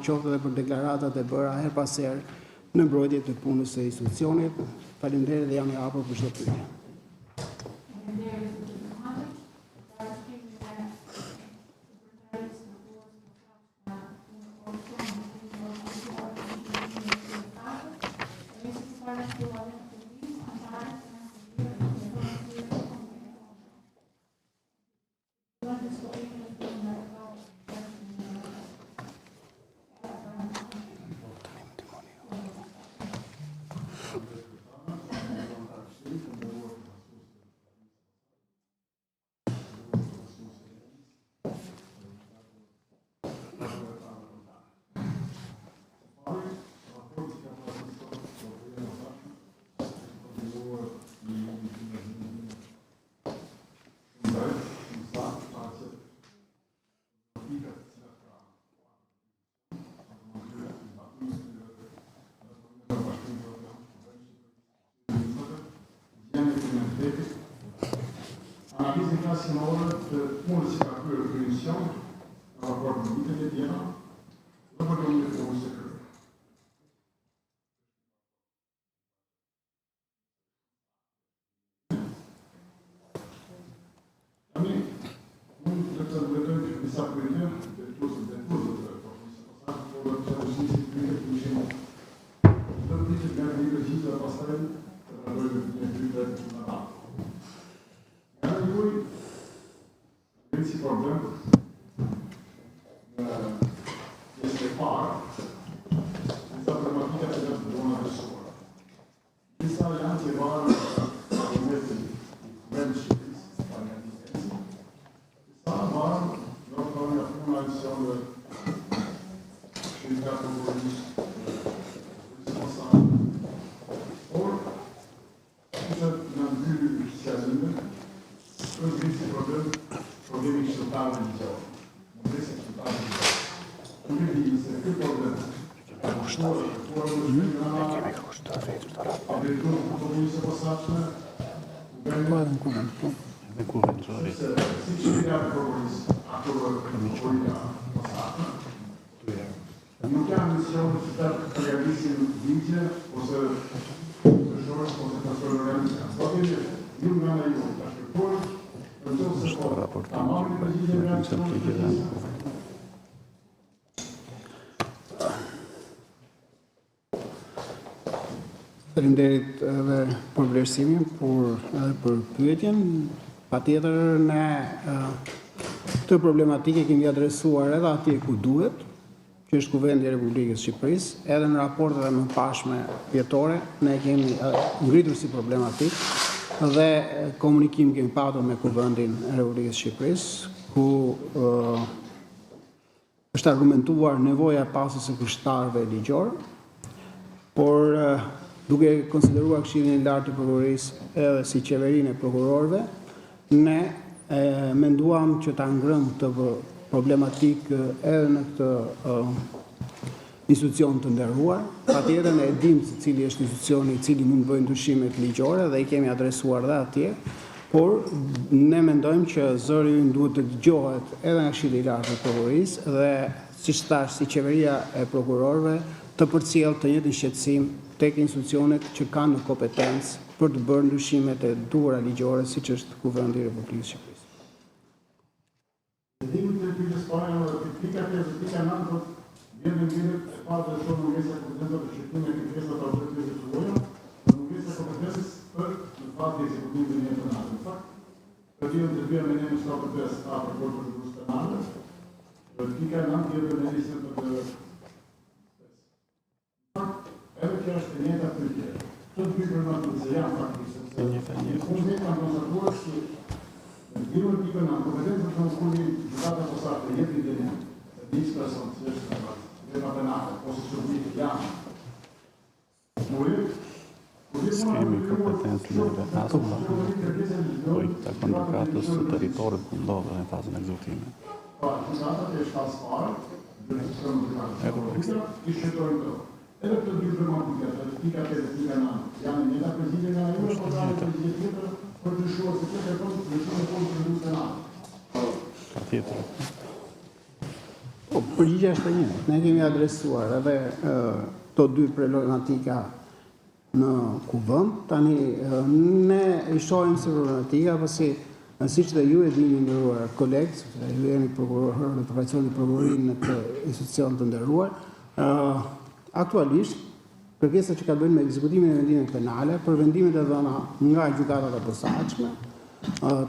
qoftë edhe për deklaratat e bëra her pas herë në mbrojtje të punës së institucionit. Faleminderit dhe jam i hapur për çdo pyetje. Analizën klasinore të punës që ka kryer Komisioni në raport me vitet e tjera dhe përgjigjen e punës së kryer. Tani, unë do të vërtetoj disa pyetje të kursit të kursit të komisionit pastaj por të çështjes së pyetjes do të ditë nga një gjithë pastaj të trajtojmë një pyetje në radhë. Si problem este parë disa problematika që janë të dhona dëshuara. Disa janë të varë argumentin vend Shqipërisë, parlamentit. Disa varë do të nga puna e sëndë shirkat prokurorisë, por që në ndyri shtjazime, është një problem problemi qytetarëve ligjore. Mundësia e qytetarëve ligjore. Nuk e di se ky problem nuk janë mision që të realisin ligje ose të shorës ose të shorë realisin. Po të ju nga në ju, të shkërpojë Faleminderit edhe për vlerësimin, edhe për pyetjen. Patjetër ne këtë problematike kemi adresuar edhe atje ku duhet, që është Kuvendi i Republikës Shqipërisë, edhe në raportet e mëparshme vjetore ne kemi ngritur si problematik dhe komunikim kemi patur me Kuvendin e Republikës Shqipërisë, ku është argumentuar nevoja e pasës së kushtarëve ligjor, por duke konsideruar Këshillin e Lartë të Prokurorisë edhe si qeverinë e prokurorëve, ne menduam që ta ngrëmë këtë problematikë edhe në këtë institucion të nderuar. Patjetër ne e dimë se cili është institucioni i cili mund të bëjë ndryshimet ligjore dhe i kemi adresuar dhe atje, por ne mendojmë që zëri ynë duhet të dëgjohet edhe nga Këshilli i Lartë të Prokurorisë dhe siç thash si qeveria e prokurorëve të përcjell të njëjtin shqetësim tek institucionet që kanë në kompetencë për të bërë ndryshimet e duhura ligjore siç është Kuvendi i Republikës Shqipërisë. Vjen në mirët e parë të shumë mëngesa kompetenca për shqiptimin e kërkesave të autoriteteve të loja, dhe mëngesa kompetencës për në fakt të ekzekutimit të një penale. Në fakt, këtio të bëjë me një 75 a përpër për procedurës penale, pika 9 tjetër me listën për të fakt, edhe kjo është e njëjta pyetje. Të dy problematikë se janë faktikisht. Unë vetë kam konstatuar se në pirën pikën 9 kompetencën të nënkuri gjykata posaçme jetë i Nici persoană, ce este de penale, o să survive janë. Skemi kompetencë në asma, po i takon gjykatës së territorit ku ndodhen në fazën e ekzekutimit. Edhe këtë dy problematika, pika 8 dhe pika 9, janë njëta përgjigje nga ajo, por janë përgjigje tjetër për të ndryshuar se kjo kërkon ndryshimin e procedurës penale. Patjetër. Përgjigjja është e njëjtë. Ne kemi adresuar edhe këto dy problematika në kuvend. Tani ne i shohim si problematika, pasi siç dhe ju e dini nderuar kolegë, sepse ju jeni prokuror dhe përfaqësoni prokurorinë në të institucion të nderuar, aktualisht kërkesa që ka bëjnë me ekzekutimin e vendimeve penale për vendimet e dhëna nga gjykatat e posaçme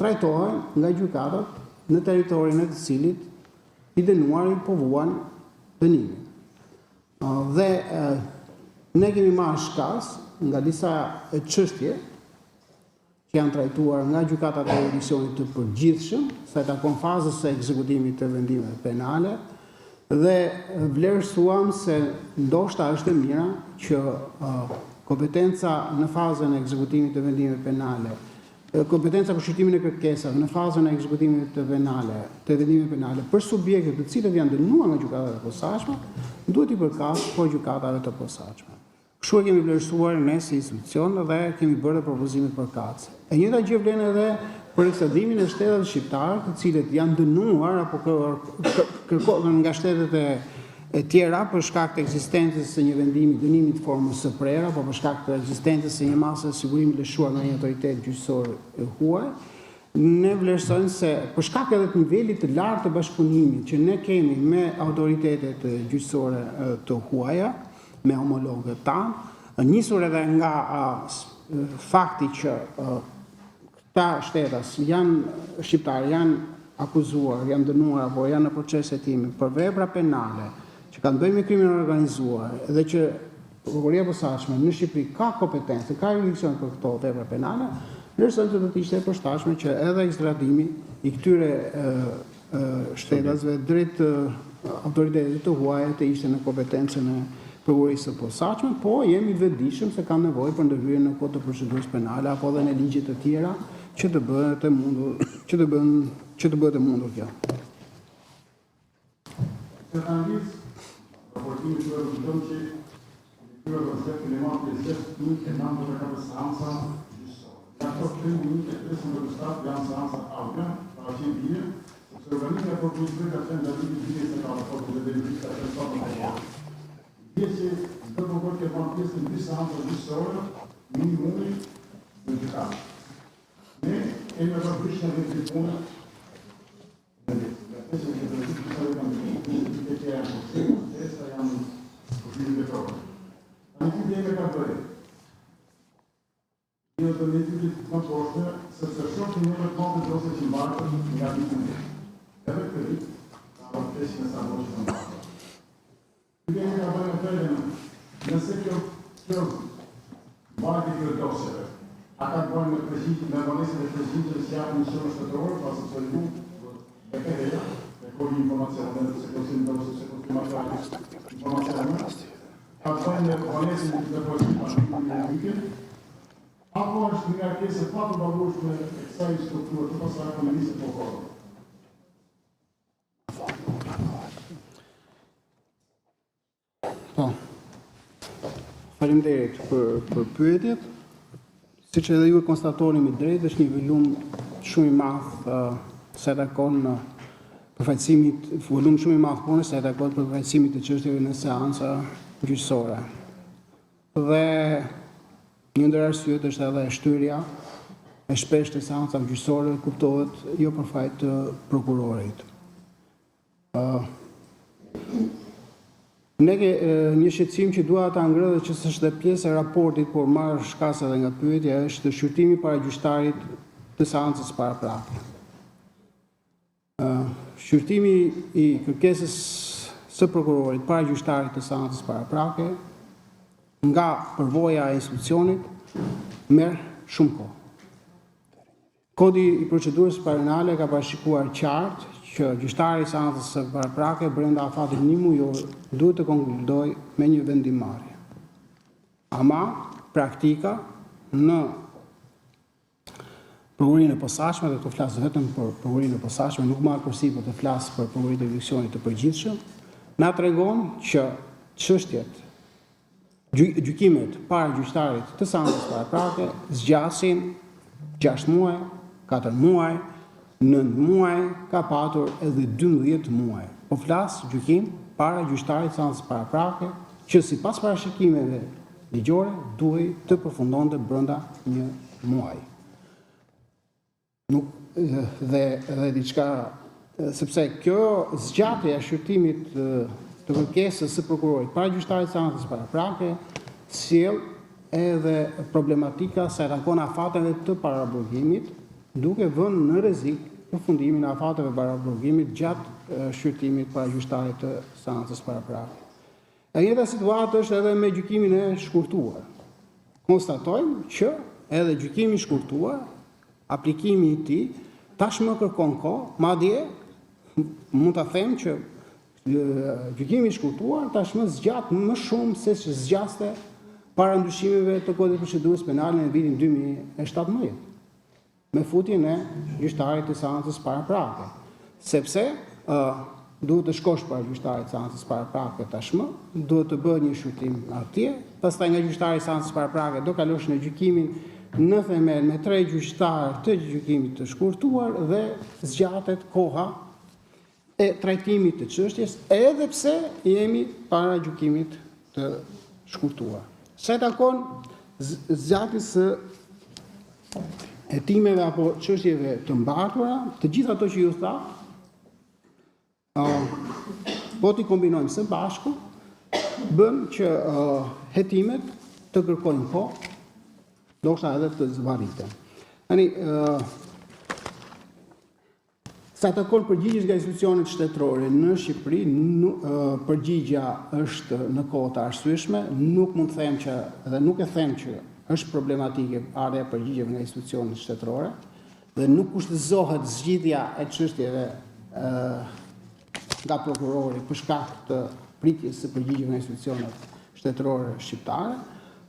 trajtohen nga gjykatat në territorin e të cilit i dënuari povuan dënimin. Dhe ne kemi marrë shkas nga disa çështje që janë trajtuar nga gjykatat e jurisdiksionit të përgjithshëm, sa i takon fazës së ekzekutimit të vendimeve penale, dhe vlerësuam se ndoshta është e mira që kompetenca në fazën e ekzekutimit të vendimeve penale, kompetenca për shqyrtimin e kërkesave në fazën e ekzekutimit të vendimeve penale për subjektet të cilët janë dënuar nga gjykatat e posaçme, duhet i përkasë po gjykatave të posaçme. Kështu e kemi vlerësuar ne si institucion dhe kemi bërë propozime përkatëse. E njëjta gjë vlen edhe për ekstradimin e shtetet shqiptare, të cilët janë dënuar apo kërkohen nga shtetet e tjera për shkak të ekzistencës së një vendimi dënimi të formës së prerë apo për shkak të ekzistencës së një mase sigurimi lëshuar nga një autoritet gjyqësor e huaj. Ne vlerësojmë se për shkak edhe të nivelit të lartë të bashkëpunimit që ne kemi me autoritetet gjyqësore të huaja, me homologët tanë, nisur edhe nga fakti që këta shtetas shqiptarë janë akuzuar, janë dënuar apo janë në proces hetimi për vepra penale që kanë bëjnë me krimin organizuar dhe që Prokuroria e Posaçme në Shqipëri ka kompetencë, ka jurisdiksion për këto vepra penale, vlerësojmë se do të ishte e përshtatshme që edhe ekstradimi i këtyre shtetasve drejt autoritetit të huaja të ishte në kompetencën e Prokurorisë së Posaçme, po jemi vetëdijshëm se kanë nevojë për ndërhyrje në kod të procedurës penale apo edhe në ligje të tjera që të bëhet e mundur kjo. Se ta analizë, raportimi që e vëndëm që këtyre vëzhet në matë të zhet nuk e namë të ka seansa gjyqësore. Ja të të minut e 37 janë seansa audio, para që i bine, sepse organizja e prokurisë ka qenë nga vitin vite se ka raportu dhe verifikë të qenë të që të prokuror që banë pjesë në dy seansa gjyqësore, minimumi në gjykatë. Ne kemi e përgjysh në vetë të punë, në vetë që të përgjysh të sërë kanë të që janë përgjysh, dhe sa janë përgjysh në vetërë. A në të dhejme ka bërë. Një të një të të poshtë, sepse shumë të njëve të mëndë të ose që mbarë nga të të një. Edhe këri, ka përgjysh në sa bërë që të mbarë. Të dhejme ka bërë në tërën, nëse kjo mbajti kjo dosjeve, a ka bërë në përgjithë, në vanesën e përgjithë që janë në shumë shtetërorë, pasë të sëllu, e këreja, e kodi informacione, se kësim të vësë, se kësim informacione, ka bërë në vanesën e përgjithë, në vikin, apo është një kese patë bagushme e kësaj strukturë, të pasaj ekonomisë të pokorë. Faleminderit për pyetjet. Siç edhe ju e konstatoni me drejtë, është një volum shumë i madh sa i takon përfaqësimit, volum shumë i madh punës sa i takon përfaqësimit të çështjeve në seanca gjyqësore. Dhe një ndër arsyet është edhe shtyrja e shpeshtë të seancave gjyqësore, kuptohet jo për fajt të prokurorit. Ne ke një shqetësim që dua ta ngrë dhe që s'është pjesë e raportit, por marr shkas edhe nga pyetja, është shqyrtimi para gjyqtarit të seancës paraprake. Shqyrtimi i kërkesës së prokurorit para gjyqtarit të seancës paraprake nga përvoja e institucionit merr shumë kohë. Kodi i procedurës penale ka parashikuar qartë që gjyqtari i seancës së paraprake brenda afatit një mujor duhet të konkludoj me një vendimarrje. Ama praktika në Prokurorinë e Posaçme, dhe të flas vetëm për Prokurorinë e Posaçme, nuk marr përsipër të flas për Prokurorinë e Jurisdiksionit të përgjithshëm, na tregon që çështjet gjykimet para gjyqtarit të seancës paraprake zgjasin 6 muaj, 4 muaj, 9 muaj, ka patur edhe 12 muaj. po flas gjykim para gjyqtarit seancës paraprake, që sipas parashikimeve ligjore duhej të përfundonte brenda një muaji. Dhe diçka, sepse kjo zgjatje e shqyrtimit të kërkesës së prokurorit para gjyqtarit seancës paraprake sjell edhe problematika se takon afateve të paraburgimit, duke vënë në rrezik përfundimin e afateve paraburgimit gjatë shqyrtimit para gjyqtarit të seancës paraprake. E njëjta situatë është edhe me gjykimin e shkurtuar. Konstatojmë që edhe gjykimi i shkurtuar, aplikimi i tij tashmë kërkon kohë, madje mund ta them që gjykimi i shkurtuar tashmë zgjat më shumë se zgjaste para ndryshimeve të Kodit Procedurës Penale në vitin 2017, me futjen e gjyqtarit të seancës paraprake, sepse duhet të shkosh para gjyqtarit të seancës paraprake tashmë, duhet të bëhet një shqyrtim atje, pastaj nga gjyqtari i seancës paraprake do kalosh në gjykimin në themel me 3 gjyqtarë të gjykimit të shkurtuar dhe zgjatet koha e trajtimit të çështjes, edhe pse jemi para gjykimit të shkurtuar. Sa i takon zgjatjes së hetimeve apo çështjeve të mbartura, të gjitha ato që ju tha, po t'i kombinojmë së bashku, bën që hetimet të kërkojnë kohë, ndoshta edhe të zvarriten. Tani, sa të takon përgjigjes nga institucionet shtetërore në Shqipëri, përgjigja është në kohë të arsyeshme, nuk mund të them që, dhe nuk e them që është problematike ardha e përgjigjeve nga institucionet shtetërore, dhe nuk kushtëzohet zgjidhja e çështjeve nga prokurori për shkak të pritjes së përgjigjeve nga institucionet shtetërore shqiptare,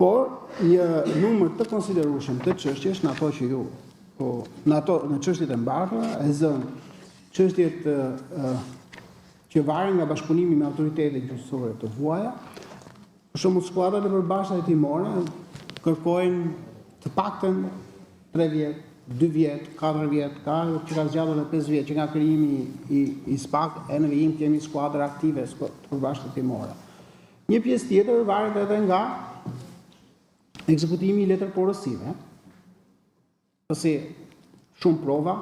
por një numër të konsiderueshëm të çështjesh në ato që ju në çështjet e mbartura e zënë çështjet që varen nga bashkëpunimi me autoritetet gjyqësore të huaja, për shembull skuadrat e përbashkëta hetimore kërkojnë të paktën 3 vjet, 2 vjet, 4 vjet, ka që ka zgjatur edhe 5 vjet, që nga krijimi i SPAK e në vijim kemi skuadra aktive të përbashkëta hetimore. Një pjesë tjetër varet edhe nga ekzekutimi i letërporosive, pasi shumë prova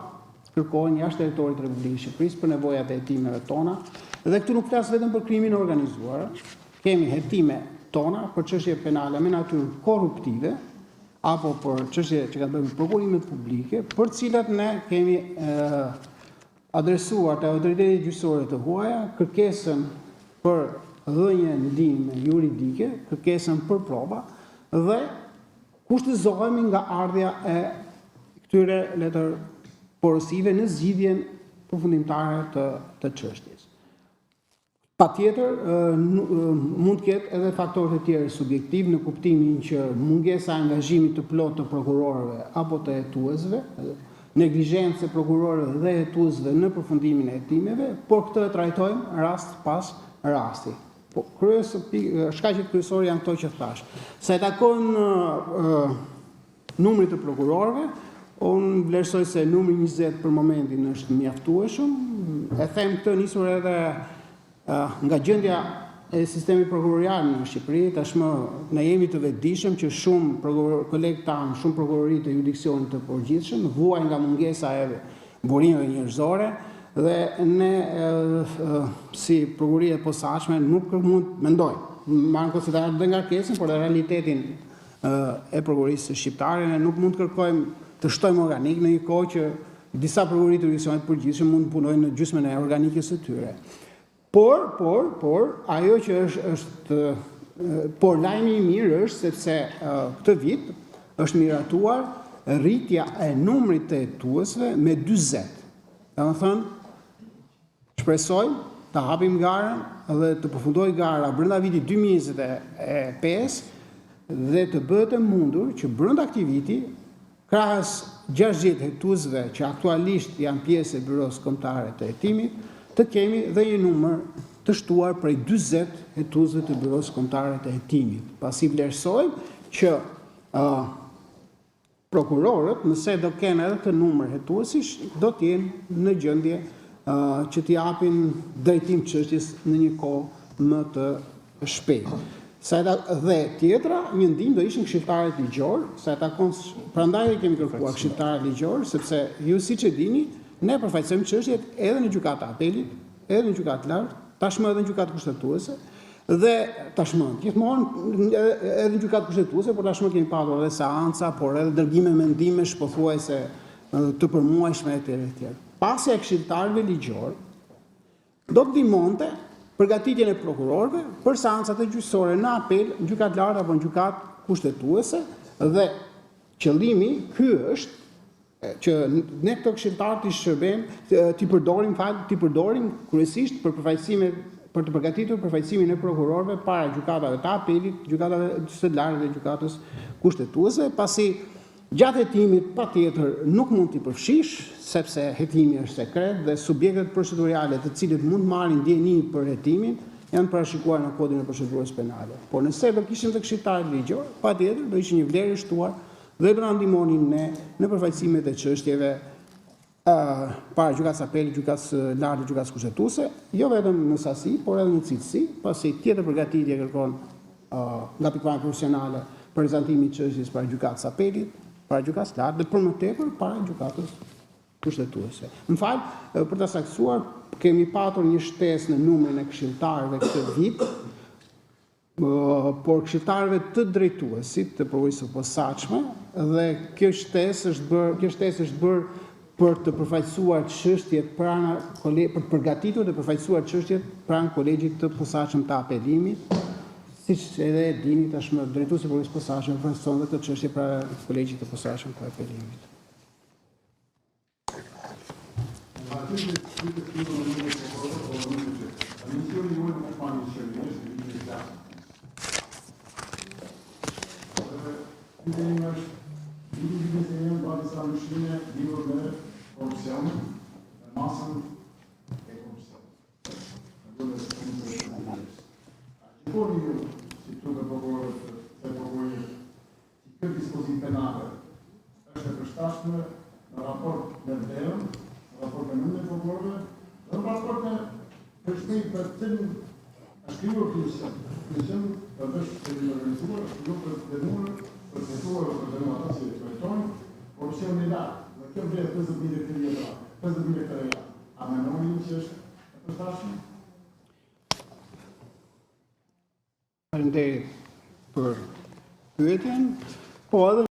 kërkohen jashtë territorit të Republikës së Shqipërisë për nevojat e hetimeve tona, dhe këtu nuk flas vetëm për krimin e organizuar, kemi hetime tona për çështje penale me natyrë korruptive apo për çështje që kanë bërë me prokurimet publike, për të cilat ne kemi adresuar te autoritetet gjyqësore të huaja kërkesën për dhënje ndihme juridike, kërkesën për prova dhe kushtëzohemi nga ardhja e këtyre letërporosive në zgjidhjen përfundimtare të çështjes. Patjetër, mund të ketë edhe faktorë të tjerë subjektiv në kuptimin që mungesa e angazhimit të plotë të prokurorëve apo të hetuesve, neglizhencë e prokurorëve dhe hetuesve në përfundimin e hetimeve, por këtë e trajtojmë rast pas rasti. Po, shkaqet kryesore janë këto që thash. Sa i takon numrit të prokurorëve, unë vlerësoj se numri 20 për momentin është mjaftueshëm. E them këtë nisur edhe nga gjendja e sistemit prokurorial në Shqipëri, tashmë ne jemi të vetëdijshëm që shumë kolegë tanë, shumë prokurori të jurisdiksionit të përgjithshëm, vuajnë nga mungesa e burimeve njerëzore, dhe ne si prokurori e posaçme nuk mund mendojmë, marrë në konsiderat dhe ngarkesën, por dhe realitetin e prokurorisë shqiptare, ne nuk mund të kërkojmë të shtojmë organik në një kohë që disa prokurori të jurisdiksionit të përgjithshëm mund të punojnë në gjysmën e organikës së tyre. Por, ajo që por lajmi i mirë është sepse këtë vit është miratuar rritja e numrit të hetuesve me 40. Domethënë, shpresoj të hapim garën dhe të përfundoj gara brenda vitit 2025 dhe të bëhet e mundur që brenda këtij viti, krahas 60 hetuesve që aktualisht janë pjesë e Byros Kombëtare të Hetimit, të kemi dhe një numër të shtuar prej 40 hetuesve të Byros Kombëtare të Hetimit. Pasi vlerësojmë që prokurorët, nëse do kenë edhe të numër hetuesish, do të jenë në gjendje që t'i japin drejtim çështjes në një kohë më të shpejtë. Dhe tjetra, një ndihmë do ishin këshilltarët ligjor, prandaj kemi kërkuar këshilltarët ligjor, sepse ju siç e dini, ne përfaqësojmë çështjet edhe në gjykata apelit, edhe në gjykatë lartë, tashmë edhe në gjykatë kushtetuese, dhe tashmë gjithmonë edhe në gjykatë kushtetuese, por tashmë kemi pasur edhe seanca, por edhe dërgime mendimesh pothuajse të përmuajshme etj. Pasja e këshilltarëve ligjor do të ndihmonte përgatitjen e prokurorëve për seancat e gjyqësore në apel, në gjykatë lartë apo në gjykatë kushtetuese, dhe qëllimi ky është që ne këto këshilltarë t'i përdorim kryesisht për përfaqësimet, për të përgatitur përfaqësimin e prokurorëve para gjykatave të apelit, gjykatave të lartë dhe gjykatës kushtetuese, pasi gjatë hetimit patjetër nuk mund t'i përfshish, sepse hetimi është sekret dhe subjektet procedurale të cilët mund marrin ndjeni për hetimin janë parashikuar në kodin e procedurës penale. Por nëse do kishim të këshilltarë ligjor, patjetër do ishin një vlerë shtuar dhe do na ndihmonin ne në përfaqësimet e çështjeve para gjykatës apelit, gjykatës lartë dhe gjykatës kushtetuese, jo vetëm në sasi, por edhe në cilësi, pasi tjetër përgatitje kërkon nga pikpamja profesionale prezantimi i çështjes para gjykatës apelit, para gjykatës lartë dhe për më tepër para gjykatës kushtetuese. Më fal, për ta saktuar, kemi patur një shtesë në numrin e këshilltarëve këtë vit, por këshilltarëve të drejtuesit të përvojës së posaçme, dhe kjo shtesë është bërë për të përfaqësuar çështjet pranë për të përgatitur dhe përfaqësuar çështjet pranë kolegjit të posaçëm të apelimit. Siç edhe e dini tashmë, drejtuesi i përvojës së posaçme përfaqëson dhe këtë çështje pranë kolegjit të posaçëm të apelimit. Këtë dispozit penale është e përshtatshme në raport me vlerën, në raport me numrin e prokurorëve, dhe në raport me përshtatshmërinë për cilën është krijuar komisjon për të organizuar, jo për të dënuar, për të hetuar ose për të dënuar ata që trajtojnë korrupsionin e lartë. Dhe kjo vlerë 50.000 lekë, 50.000 lekë. A mendoni që është e përshtatshme? Faleminderit për pyetjen, po edhe